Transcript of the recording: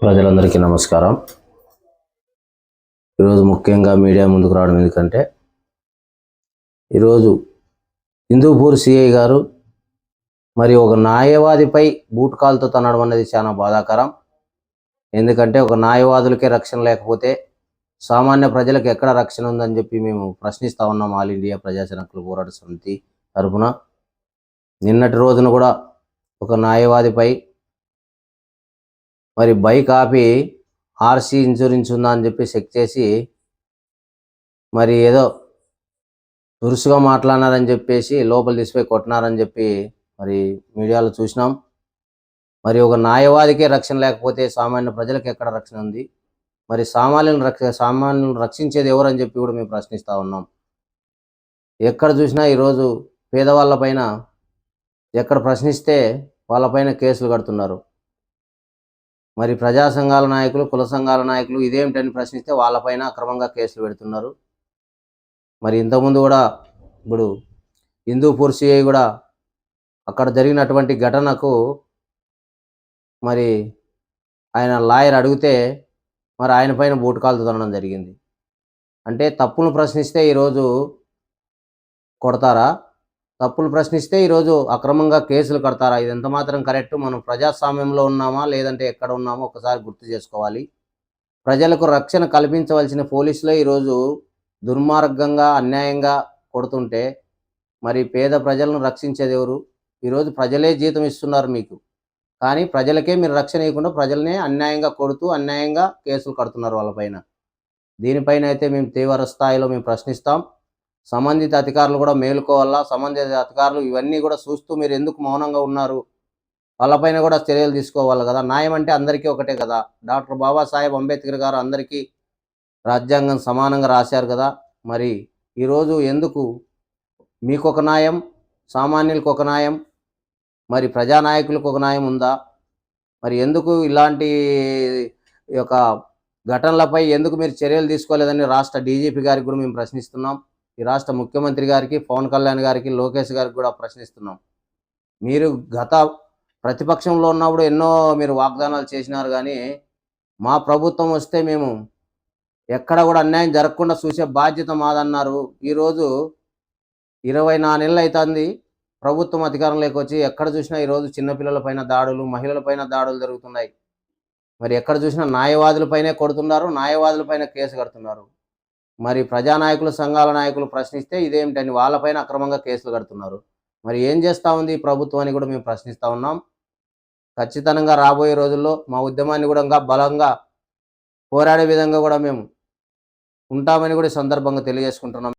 ప్రజలందరికీ నమస్కారం. ఈరోజు ముఖ్యంగా మీడియా ముందుకు రావడం ఎందుకంటే, ఈరోజు హిందూపూర్ సిఐ గారు మరి ఒక న్యాయవాదిపై బూట్ కాల్తో తనడం అనేది చాలా బాధాకరం. ఎందుకంటే ఒక న్యాయవాదులకే రక్షణ లేకపోతే సామాన్య ప్రజలకు ఎక్కడ రక్షణ ఉందని చెప్పి మేము ప్రశ్నిస్తూ ఉన్నాం. ఆల్ ఇండియా ప్రజాసేన హక్కుల పోరాట సమితి తరఫున నిన్నటి రోజున కూడా ఒక న్యాయవాదిపై మరి బైక్ ఆపి ఆర్సీ ఇన్సూరెన్స్ ఉందా అని చెప్పి చెక్ చేసి మరి ఏదో దురుసుగా మాట్లాడినారని చెప్పేసి లోపల తీసిపోయి కొట్టినారని చెప్పి మరి మీడియాలో చూసినాం. మరి ఒక న్యాయవాదికే రక్షణ లేకపోతే సామాన్య ప్రజలకు ఎక్కడ రక్షణ ఉంది? మరి సామాన్యులను రక్షించేది ఎవరని చెప్పి కూడా మేము ప్రశ్నిస్తూ ఉన్నాం. ఎక్కడ చూసినా ఈరోజు పేదవాళ్ళ పైన ఎక్కడ ప్రశ్నిస్తే వాళ్ళపైన కేసులు కడుతున్నారు. మరి ప్రజా సంఘాల నాయకులు, కుల సంఘాల నాయకులు ఇదేమిటని ప్రశ్నిస్తే వాళ్ళపైన అక్రమంగా కేసులు పెడుతున్నారు. మరి ఇంతకుముందు కూడా ఇప్పుడు హిందూపూర్ సిఐ కూడా అక్కడ జరిగినటువంటి ఘటనకు మరి ఆయన లాయర్ అడిగితే మరి ఆయన పైన బూటు కాలుతో తనడం జరిగింది. అంటే తప్పును ప్రశ్నిస్తే ఈరోజు కొడతారా? తప్పులు ప్రశ్నిస్తే ఈరోజు అక్రమంగా కేసులు కడతారా? ఇది ఎంత మాత్రం కరెక్ట్? మనం ప్రజాస్వామ్యంలో ఉన్నామా లేదంటే ఎక్కడ ఉన్నామో ఒకసారి గుర్తు చేసుకోవాలి. ప్రజలకు రక్షణ కల్పించవలసిన పోలీసులే ఈరోజు దుర్మార్గంగా అన్యాయంగా కొడుతుంటే మరి పేద ప్రజలను రక్షించేది ఎవరు? ఈరోజు ప్రజలే జీతం ఇస్తున్నారు మీకు, కానీ ప్రజలకే మీరు రక్షణ ఇవ్వకుండా ప్రజలనే అన్యాయంగా కొడుతూ అన్యాయంగా కేసులు కడుతున్నారు వాళ్ళపైన. దీనిపైన అయితే మేము తీవ్ర స్థాయిలో మేము ప్రశ్నిస్తాం. సంబంధిత అధికారులు కూడా మేలుకోవాలా. సంబంధిత అధికారులు ఇవన్నీ కూడా చూస్తూ మీరు ఎందుకు మౌనంగా ఉన్నారు? వాళ్ళపైన కూడా చర్యలు తీసుకోవాలి కదా. న్యాయం అంటే అందరికీ ఒకటే కదా. డాక్టర్ బాబాసాహెబ్ అంబేద్కర్ గారు అందరికీ రాజ్యాంగం సమానంగా రాశారు కదా. మరి ఈరోజు ఎందుకు మీకు ఒక న్యాయం, సామాన్యులకు ఒక న్యాయం, మరి ప్రజానాయకులకు ఒక న్యాయం ఉందా? మరి ఎందుకు ఇలాంటి యొక్క ఘటనలపై ఎందుకు మీరు చర్యలు తీసుకోలేదని రాష్ట్ర డీజీపీ గారికి కూడా మేము ప్రశ్నిస్తున్నాం. ఈ రాష్ట్ర ముఖ్యమంత్రి గారికి, పవన్ కళ్యాణ్ గారికి, లోకేష్ గారికి కూడా ప్రశ్నిస్తున్నాం. మీరు గత ప్రతిపక్షంలో ఉన్నప్పుడు ఎన్నో మీరు వాగ్దానాలు చేసినారు, కానీ మా ప్రభుత్వం వస్తే మేము ఎక్కడ కూడా అన్యాయం జరగకుండా చూసే బాధ్యత మాదన్నారు. ఈరోజు 24 నెలలు అవుతుంది ప్రభుత్వం అధికారంలోకి వచ్చి. ఎక్కడ చూసినా ఈరోజు చిన్నపిల్లలపైన దాడులు, మహిళలపైన దాడులు జరుగుతున్నాయి. మరి ఎక్కడ చూసినా న్యాయవాదులపైనే కొడుతున్నారు, న్యాయవాదులపైన కేసు కడుతున్నారు. మరి ప్రజానాయకులు, సంఘాల నాయకులు ప్రశ్నిస్తే ఇదేమిటని వాళ్ళపైన అక్రమంగా కేసులు కడుతున్నారు. మరి ఏం చేస్తూ ఉంది ఈ ప్రభుత్వం అని కూడా మేము ప్రశ్నిస్తూ ఉన్నాం. ఖచ్చితంగా రాబోయే రోజుల్లో మా ఉద్యమాన్ని కూడా ఇంకా బలంగా పోరాడే విధంగా కూడా మేము ఉంటామని కూడా సందర్భంగా తెలియజేసుకుంటున్నాం.